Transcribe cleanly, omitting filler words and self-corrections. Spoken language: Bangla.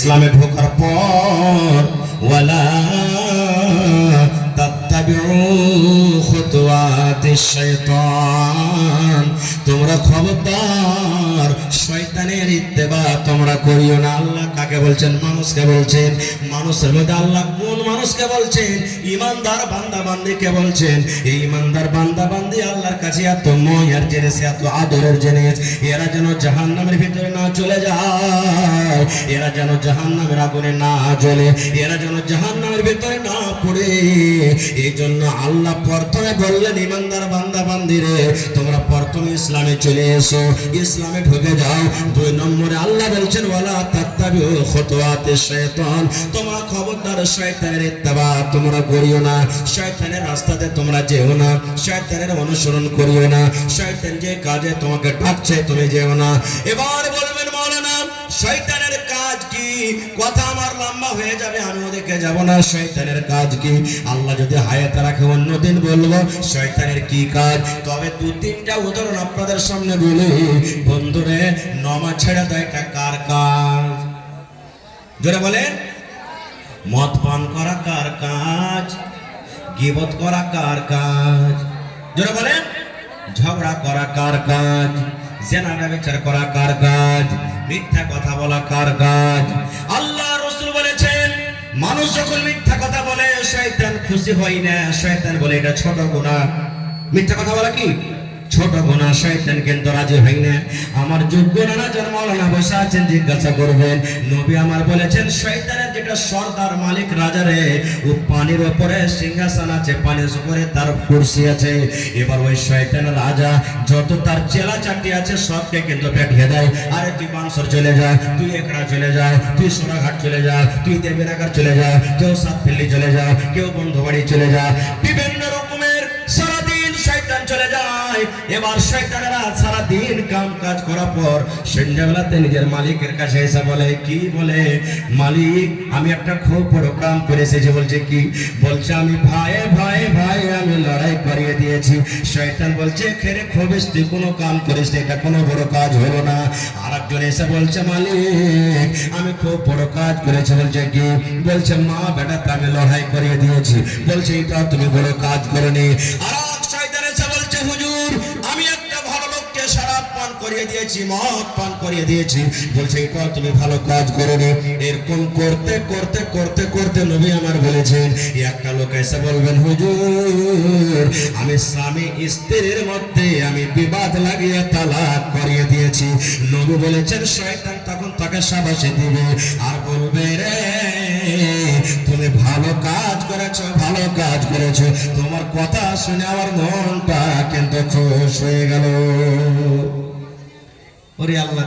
ইসলামে ঢোকার পর ওয়ালা তাত্তাবিউ খুতুওয়াতিশ শাইতান, তোমরা খবরদার শয়তানের ইত্তেবা তোমরা করিও না। আল্লাহ কাকে বলছেন? মানুষকে বলছেন। মানুষের মধ্যে আল্লাহ কোন মানুষকে বলছেন? ইমানদার বান্দা বান্দীকে বলছেন। এই ইমানদার বান্দা বান্দী আল্লাহর কাছে এত ময়ার জিনিস, এত আদরের জিনিস, এরা যেন জাহান্নামের ভিতরে না চলে যায়, এরা যেন জাহান্নামের আগুনে না জ্বলে, এরা যেন জাহান্নামের ভিতরে না পড়ে। এই জন্য আল্লাহ প্রথমে বললেন, ইমানদার বান্দা বান্দীরে তোমরা প্রথমে ইসলামে চলে এসো, ইসলামে ঢুকে যাও। 2 নম্বরে আল্লাহ বলছেন ওয়ালা তাত্তাবিউ খুতুওয়াতিশ শাইতান, তোমরা খবরদার শয়তানের ইত্তেবা তোমরা করিও না, শয়তানের রাস্তাতে তোমরা যেও না, শয়তানের অনুসরণ করিও না, শয়তান যে কাজে তোমাকে ডাকছে তুমি যেও না। এবার বলবেন মাওলানা শয়তানের কাজ কি? কথা আমার লম্বা হয়ে যাবে, আমি ওদিকে যাব না। শয়তানের কাজ কি? আল্লাহ যদি হায়াতে রাখে অন্যদিন বলবো শয়তানের কি কাজ। তবে 2-3টা উদাহরণ আপনাদের সামনে বলি। বন্ধুরে, নামাজ ছেড়ে দেয় এটা কার কাজ? জোরে বলেন। মদ পান করা কার কাজ? গীবত করা কার কাজ? জোরে বলেন। ঝগড়া করা কার কাজ? জেনা ব্যভিচার করা কার কাজ? মিথ্যা কথা বলা কার কাজ? আল্লাহ রাসূল বলেছেন মানুষ যখন মিথ্যা কথা বলে শয়তান খুশি হয় না, শয়তান বলে এটা ছোট গুনাহ। মিথ্যা কথা বলা কি ছোট গুনাহ, শয়তান কিন্তু রাজি হয় না। আমার যোগ্য নানা যারা মাওলানা বসে আছেন জিজ্ঞাসা করবেন, নবী আমার বলেছেন শয়তানের যেটা সর্দার মালিক রাজা রে, ও পানির উপরে সিংহাসন আছে, পানির উপরে তার কুরসি আছে। এবার ওই শয়তানের রাজা যত তার চেলা চাটি আছে সবকে কিন্তু পাঠিয়ে দেয়, আরে তুই বানসর চলে যা, তুই একড়া চলে যা, তুই সোনাঘাট চলে যা, তুই দেবীনগর চলে যা, কেউ সাতপল্লী চলে যা, কেউ বন্ধুবাড়ি চলে যা, বিভিন্ন রকমের সারাদিন শয়তান চলে যায়। এবার শয়তানেরা সারা দিন কাম কাজ করার পর সন্ধ্যাবেলাতে নিজের মালিকের কাছে এসে বলে, কি বলে? মালিক আমি একটা খুব বড় কাম করেছি। যে বলছে কি? বলছে আমি ভাই ভাই ভাই আমি লড়াই করিয়ে দিয়েছি। শয়তান বলছে খেরে খবিস তুই কোনো কাম করিস, এটা কোনো বড় কাজ হলো না। আর একজন এসে বলছে মালিক আমি খুব বড় কাজ করেছি। বলছে কি? বলছে মা বেটাতে আমি লড়াই করিয়ে দিয়েছি। বলছে এটা তুমি বড় কাজ করনি। আর শয়তান এসে বলছে হুজুর আমি একটা ভালো লোককে শরাব পান করিয়ে দিয়েছি, মদ পান করিয়ে দিয়েছি। বলছে এটা তুমি ভালো কাজ করনি। এরকম করতে করতে করতে করতে নবী আমার বলেছেন একটা লোক এসে বলবেন হুজুর আমি স্বামী স্ত্রীর মধ্যে আমি বিবাদ লাগিয়ে তালাক করিয়ে দিয়েছি। নবী বলেছেন শয়তান তখন তাকে শাবাশি দিবে আর বলবে রে তুমি ভালো কাজ করেছো, ভালো কাজ করেছো। তোমার কথা শুনে আমার মনটা কিন্তু খুশ হয়ে গেল। ওরে আল্লাহ।